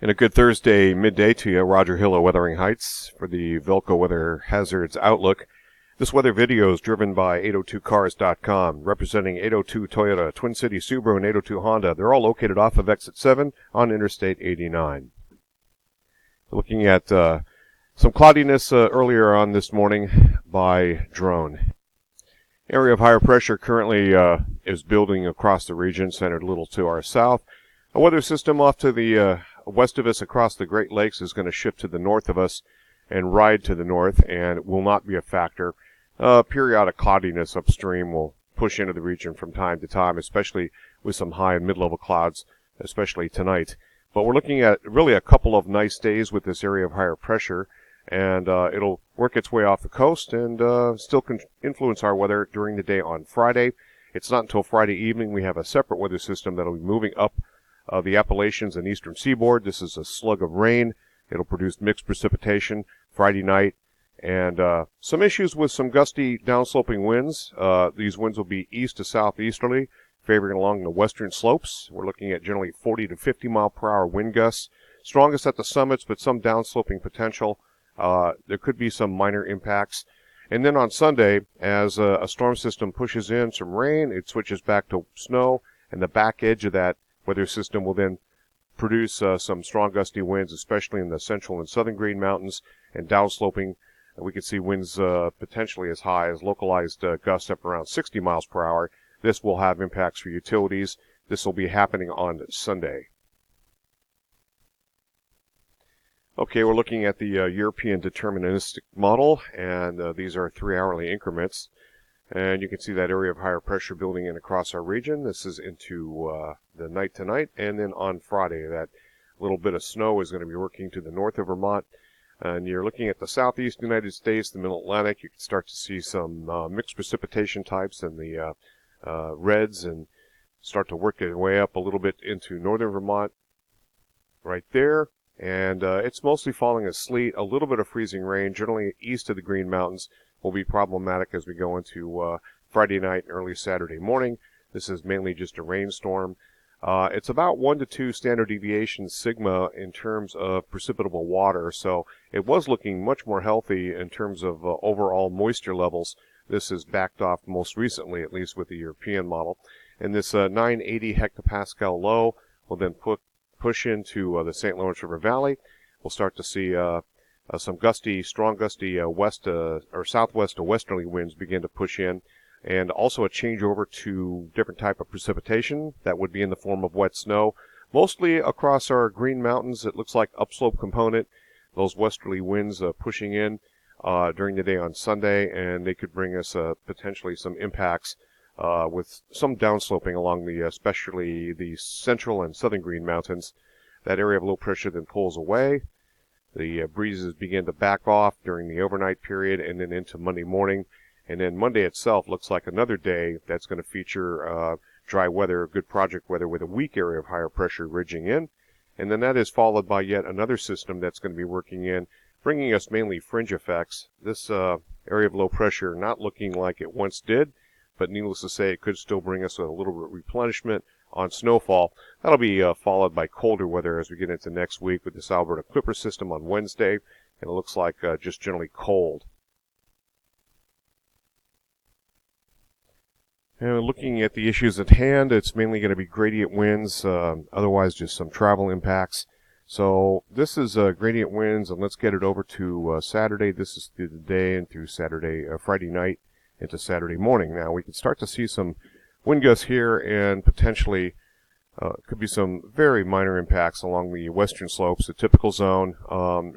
And a good Thursday midday to you. Roger Hill of Weathering Heights for the VELCO Weather Hazards Outlook. This weather video is driven by 802cars.com, representing 802 Toyota, Twin City Subaru, and 802 Honda. They're all located off of Exit 7 on Interstate 89. Looking at some cloudiness earlier on this morning by drone. Area of higher pressure currently is building across the region, centered a little to our south. A weather system off to the west of us across the Great Lakes is going to shift to the north of us and ride to the north, and will not be a factor. Periodic cloudiness upstream will push into the region from time to time, especially with some high and mid-level clouds, especially tonight. But we're looking at really a couple of nice days with this area of higher pressure, and it'll work its way off the coast and still can influence our weather during the day on Friday. It's not until Friday evening we have a separate weather system that'll be moving up the Appalachians and eastern seaboard. This is a slug of rain. It'll produce mixed precipitation Friday night, and some issues with some gusty downsloping winds. These winds will be east to southeasterly, favoring along the western slopes. We're looking at generally 40 to 50 mile per hour wind gusts, strongest at the summits, but some downsloping potential. There could be some minor impacts. And then on Sunday, as a storm system pushes in some rain, it switches back to snow, and the back edge of that weather system will then produce some strong gusty winds, especially in the central and southern Green Mountains, and downsloping. We could see winds potentially as high as localized gusts up around 60 miles per hour. This will have impacts for utilities. This will be happening on Sunday. Okay, we're looking at the European deterministic model, and these are 3-hourly increments. And you can see that area of higher pressure building in across our region. This is into the night tonight, and then on Friday, that little bit of snow is going to be working to the north of Vermont. And you're looking at the southeast United States, the middle Atlantic. You can start to see some mixed precipitation types in the reds, and start to work their way up a little bit into northern Vermont right there. And it's mostly falling as sleet, a little bit of freezing rain, generally east of the Green Mountains. Will be problematic as we go into Friday night and early Saturday morning. This is mainly just a rainstorm. It's about 1 to 2 standard deviations sigma in terms of precipitable water, so it was looking much more healthy in terms of overall moisture levels. This is backed off most recently, at least with the European model. And this 980 hectopascal low will then push into the St. Lawrence River Valley. We'll start to see some strong gusty west or southwest to westerly winds begin to push in, and also a changeover to different type of precipitation that would be in the form of wet snow. Mostly across our Green Mountains, it looks like upslope component. Those westerly winds pushing in during the day on Sunday, and they could bring us potentially some impacts with some downsloping along especially the central and southern Green Mountains. That area of low pressure then pulls away. The breezes begin to back off during the overnight period and then into Monday morning. And then Monday itself looks like another day that's going to feature dry weather, good project weather with a weak area of higher pressure ridging in. And then that is followed by yet another system that's going to be working in, bringing us mainly fringe effects. This area of low pressure not looking like it once did, but needless to say, it could still bring us a little bit of replenishment on snowfall. That'll be followed by colder weather as we get into next week with this Alberta Clipper system on Wednesday, and it looks like just generally cold. And looking at the issues at hand, it's mainly going to be gradient winds, otherwise just some travel impacts. So this is gradient winds, and let's get it over to Saturday. This is through the day and through Friday night into Saturday morning. Now we can start to see some wind gusts here, and potentially could be some very minor impacts along the western slopes, the typical zone.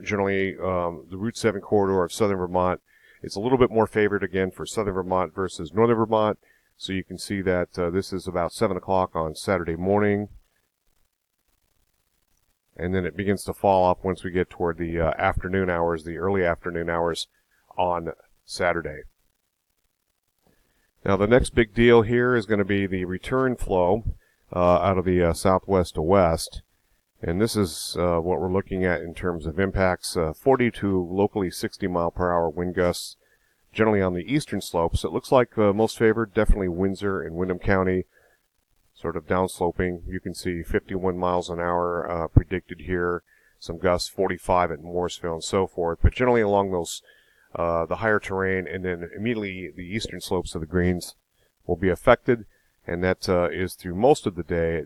Generally, the Route 7 corridor of southern Vermont, it's a little bit more favored again for southern Vermont versus northern Vermont. So you can see that this is about 7 o'clock on Saturday morning. And then it begins to fall off once we get toward the afternoon hours, the early afternoon hours on Saturday. Now the next big deal here is going to be the return flow out of the southwest to west. And this is what we're looking at in terms of impacts, 40 to locally 60 mile per hour wind gusts, generally on the eastern slopes. It looks like most favored, definitely Windsor and Windham County, sort of downsloping. You can see 51 miles an hour predicted here. some gusts 45 at Morrisville and so forth, but generally along those the higher terrain, and then immediately the eastern slopes of the greens will be affected, and that is through most of the day.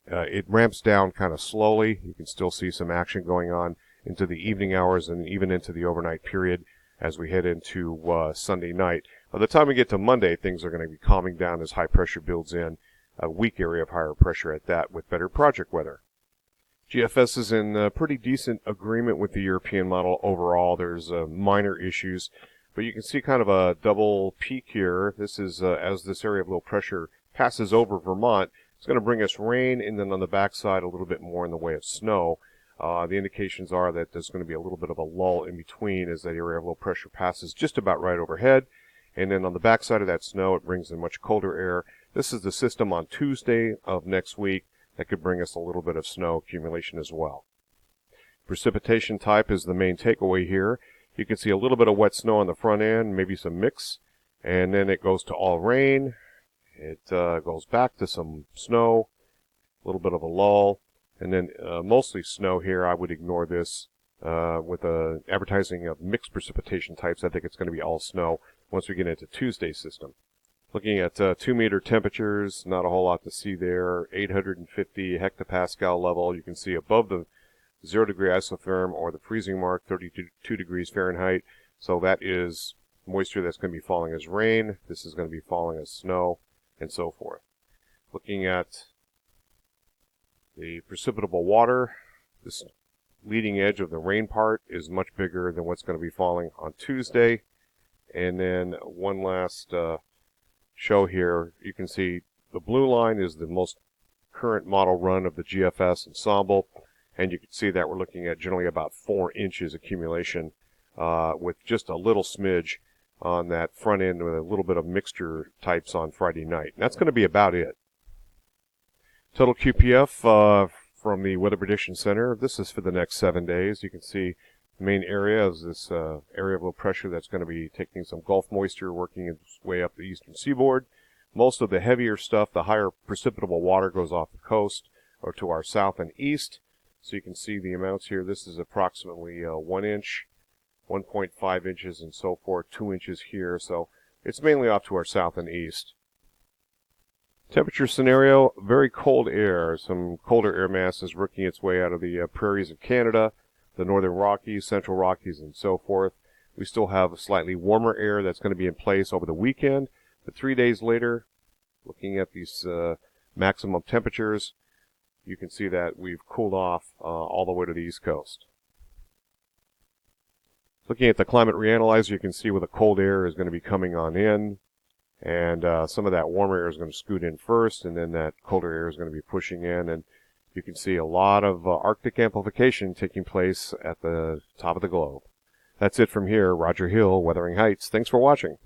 It ramps down kind of slowly. You can still see some action going on into the evening hours and even into the overnight period as we head into Sunday night. By the time we get to Monday, things are going to be calming down as high pressure builds in, a weak area of higher pressure at that with better project weather. GFS is in pretty decent agreement with the European model overall. There's minor issues, but you can see kind of a double peak here. This is as this area of low pressure passes over Vermont, it's going to bring us rain, and then on the backside a little bit more in the way of snow. The indications are that there's going to be a little bit of a lull in between as that area of low pressure passes just about right overhead. And then on the backside of that snow, it brings in much colder air. This is the system on Tuesday of next week that could bring us a little bit of snow accumulation as well. Precipitation type is the main takeaway here. You can see a little bit of wet snow on the front end, maybe some mix, and then it goes to all rain. It goes back to some snow, a little bit of a lull, and then mostly snow here. I would ignore this with advertising of mixed precipitation types. I think it's going to be all snow once we get into Tuesday's system. Looking at 2-meter temperatures, not a whole lot to see there. 850 hectopascal level. You can see above the 0-degree isotherm or the freezing mark, 32 degrees Fahrenheit. So that is moisture that's going to be falling as rain. This is going to be falling as snow, and so forth. Looking at the precipitable water, this leading edge of the rain part is much bigger than what's going to be falling on Tuesday. And then one last show here. You can see the blue line is the most current model run of the GFS ensemble, and you can see that we're looking at generally about 4 inches accumulation with just a little smidge on that front end with a little bit of mixture types on Friday night. And that's going to be about it. Total QPF from the Weather Prediction Center. This is for the next 7 days. You can see the main area is this area of low pressure that's going to be taking some Gulf moisture, working its way up the eastern seaboard. Most of the heavier stuff, the higher precipitable water, goes off the coast or to our south and east. So you can see the amounts here. This is approximately 1 inch, 1.5 inches, and so forth, 2 inches here. So it's mainly off to our south and east. Temperature scenario, very cold air. Some colder air mass is working its way out of the prairies of Canada, the northern Rockies, central Rockies, and so forth. We still have slightly warmer air that's going to be in place over the weekend. But 3 days later, looking at these maximum temperatures, you can see that we've cooled off all the way to the East Coast. Looking at the climate reanalyzer, you can see where the cold air is going to be coming on in. And some of that warmer air is going to scoot in first, and then that colder air is going to be pushing in. And you can see a lot of Arctic amplification taking place at the top of the globe. That's it from here. Roger Hill, Wuthering Heights. Thanks for watching.